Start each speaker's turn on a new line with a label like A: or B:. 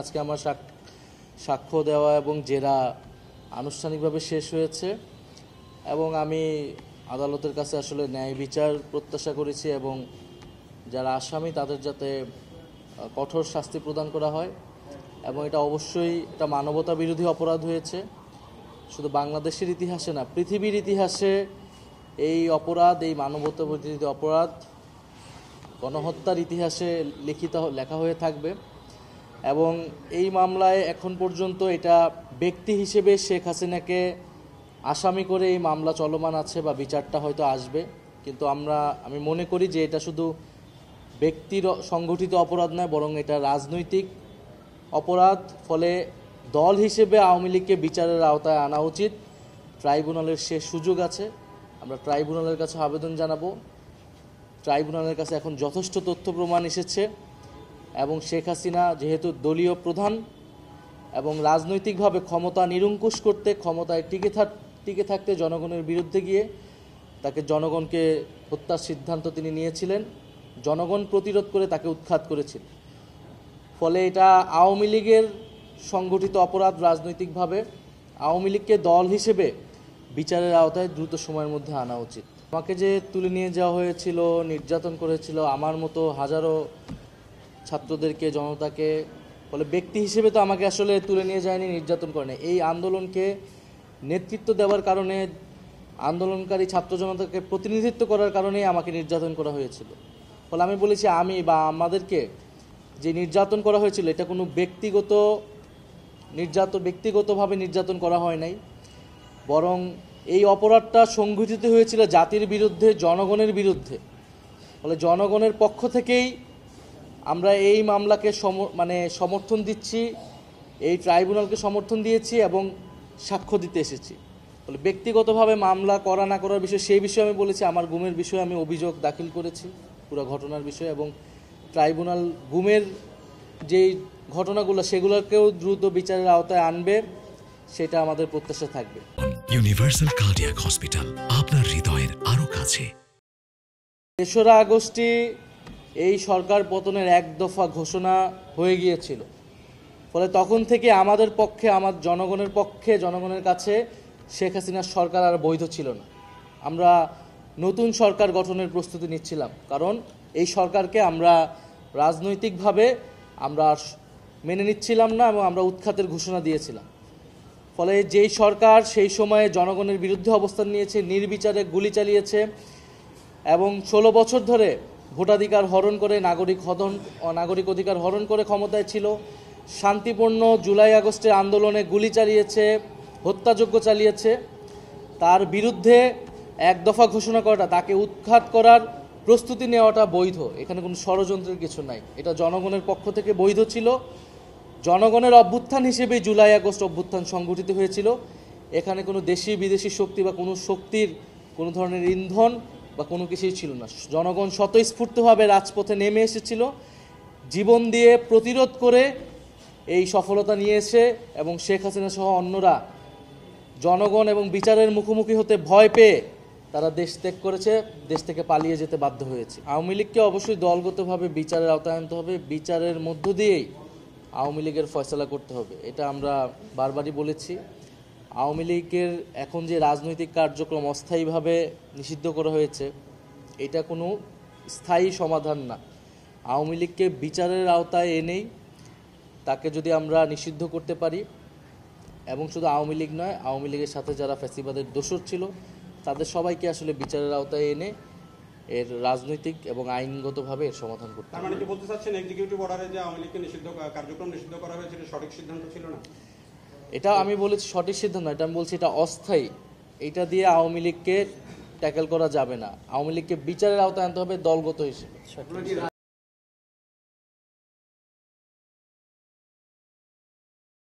A: আজকে আমার সাক্ষ্য দেওয়া এবং জেরা আনুষ্ঠানিকভাবে শেষ হয়েছে এবং আমি আদালতের কাছে আসলে ন্যায় বিচার প্রত্যাশা করেছি এবং যারা আসামি তাদের যাতে কঠোর শাস্তি প্রদান করা হয় এবং এটা অবশ্যই এটা মানবতা বিরোধী অপরাধ হয়েছে। শুধু বাংলাদেশের ইতিহাসে না, পৃথিবীর ইতিহাসে এই অপরাধ, এই মানবতা বিরোধী অপরাধ গণহত্যার ইতিহাসে লেখা হয়ে থাকবে। এবং এই মামলায় এখন পর্যন্ত এটা ব্যক্তি হিসেবে শেখ হাসিনাকে আসামি করে এই মামলা চলমান আছে বা বিচারটা হয়তো আসবে, কিন্তু আমি মনে করি যে এটা শুধু ব্যক্তির সংগঠিত অপরাধ নয়, বরং এটা রাজনৈতিক অপরাধ। ফলে দল হিসেবে আওয়ামী লীগকে বিচারের আওতায় আনা উচিত। ট্রাইব্যুনালের শেষ সুযোগ আছে, আমরা ট্রাইব্যুনালের কাছে আবেদন জানাবো। ট্রাইব্যুনালের কাছে এখন যথেষ্ট তথ্য প্রমাণ এসেছে এবং শেখ হাসিনা যেহেতু দলীয় প্রধান এবং রাজনৈতিকভাবে ক্ষমতা নিরঙ্কুশ করতে, ক্ষমতায় টিকে থাকতে জনগণের বিরুদ্ধে গিয়ে তাকে জনগণকে হত্যার সিদ্ধান্ত তিনি নিয়েছিলেন, জনগণ প্রতিরোধ করে তাকে উৎখাত করেছিল। ফলে এটা আওয়ামী লীগের সংগঠিত অপরাধ রাজনৈতিকভাবে। আওয়ামী লীগকে দল হিসেবে বিচারের আওতায় দ্রুত সময়ের মধ্যে আনা উচিত। আমাকে যে তুলে নিয়ে যাওয়া হয়েছিল, নির্যাতন করেছিল আমার মতো হাজারো ছাত্রদেরকে, জনতাকে, ফলে ব্যক্তি হিসেবে তো আমাকে আসলে তুলে নিয়ে যায়নি, নির্যাতন করেনি। এই আন্দোলনকে নেতৃত্ব দেওয়ার কারণে, আন্দোলনকারী ছাত্র জনতাকে প্রতিনিধিত্ব করার কারণেই আমাকে নির্যাতন করা হয়েছিল। ফলে আমি বলেছি, আমি বা আমাদেরকে যে নির্যাতন করা হয়েছিল এটা কোনো ব্যক্তিগতভাবে নির্যাতন করা হয় নাই, বরং এই অপরাধটা সংঘটিত হয়েছিল জাতির বিরুদ্ধে, জনগণের বিরুদ্ধে। ফলে জনগণের পক্ষ থেকেই আমরা এই মামলাকে সমর্থন দিচ্ছি, এই ট্রাইব্যুনালকে সমর্থন দিয়েছি এবং সাক্ষ্য দিতে এসেছি। ফলে ব্যক্তিগতভাবে মামলা করা না করার বিষয়, সেই বিষয়ে আমি বলেছি। আমার গুমের বিষয়ে আমি অভিযোগ দাখিল করেছি পুরো ঘটনার বিষয়ে, এবং ট্রাইব্যুনাল গুমের যেই ঘটনাগুলো সেগুলোকেও দ্রুত বিচারের আওতায় আনবে, সেটা আমাদের প্রত্যাশা থাকবে।
B: ইউনিভার্সাল কার্ডিয়াক হসপিটাল, আপনার হৃদয়ের আরো কাছে।
A: ৩রা আগস্টই এই সরকার পতনের এক দফা ঘোষণা হয়ে গিয়েছিল। ফলে তখন থেকে আমাদের পক্ষে, আমার জনগণের পক্ষে, জনগণের কাছে শেখ হাসিনার সরকার আর বৈধ ছিল না। আমরা নতুন সরকার গঠনের প্রস্তুতি নিচ্ছিলাম, কারণ এই সরকারকে আমরা রাজনৈতিকভাবে আমরা মেনে নিচ্ছিলাম না এবং আমরা উৎখাতের ঘোষণা দিয়েছিলাম। ফলে যেই সরকার সেই সময়ে জনগণের বিরুদ্ধে অবস্থান নিয়েছে, নির্বিচারে গুলি চালিয়েছে এবং 16 বছর ধরে ভোটাধিকার হরণ করে, নাগরিক অধিকার হরণ করে ক্ষমতায় ছিল, শান্তিপূর্ণ জুলাই আগস্টের আন্দোলনে গুলি চালিয়েছে, হত্যাযজ্ঞ চালিয়েছে, তার বিরুদ্ধে এক দফা ঘোষণা করাটা, তাকে উৎখাত করার প্রস্তুতি নেওয়াটা বৈধ। এখানে কোনো ষড়যন্ত্রের কিছু নাই, এটা জনগণের পক্ষ থেকে বৈধ ছিল। জনগণের অভ্যুত্থান হিসেবে জুলাই আগস্ট অভ্যুত্থান সংগঠিত হয়েছিল। এখানে কোনো দেশি বিদেশি শক্তি বা কোনো শক্তির কোনো ধরনের ইন্ধন বা কোনো কিছুই ছিল না। জনগণ স্বতঃস্ফূর্তভাবে রাজপথে নেমে এসেছিল, জীবন দিয়ে প্রতিরোধ করে এই সফলতা নিয়ে এসে, এবং শেখ হাসিনা সহ অন্যরা জনগণ এবং বিচারের মুখোমুখি হতে ভয় পেয়ে তারা দেশ ত্যাগ করেছে, দেশ থেকে পালিয়ে যেতে বাধ্য হয়েছে। আওয়ামী লীগকে অবশ্যই দলগতভাবে বিচারের আওতায় আনতে হবে, বিচারের মধ্য দিয়েই আওয়ামী লীগের ফয়সালা করতে হবে। এটা আমরা বারবারই বলেছি। আওয়ামী লীগের এখন যে রাজনৈতিক কার্যক্রম অস্থায়ীভাবে নিষিদ্ধ করা হয়েছে, এটা কোনো স্থায়ী সমাধান না। আওয়ামী লীগকে বিচারের আওতায় এনেই তাকে যদি আমরা নিষিদ্ধ করতে পারি, এবং শুধু আওয়ামী লীগ নয়, আওয়ামী লীগের সাথে যারা ফ্যাসিবাদের দোসর ছিল তাদের সবাইকে আসলে বিচারের আওতায় এনে এর রাজনৈতিক এবং আইনগতভাবে এর সমাধান করতে হবে।
C: তার মানে কি বলতে চাচ্ছেন এক্সিকিউটিভ অর্ডারে যে আওয়ামী লীগকে কার্যক্রম নিষিদ্ধ করা হয়েছে এটা সঠিক সিদ্ধান্ত ছিল না?
A: এটা আমি বলেছি সঠিক সিদ্ধান্ত, এটা আমি বলছি এটা অস্থায়ী। এটা দিয়ে আওয়ামী লীগকে ট্যাকেল করা যাবে না। আওয়ামী লীগকে বিচারের আওতায় আনতে হবে দলগত হিসেবে।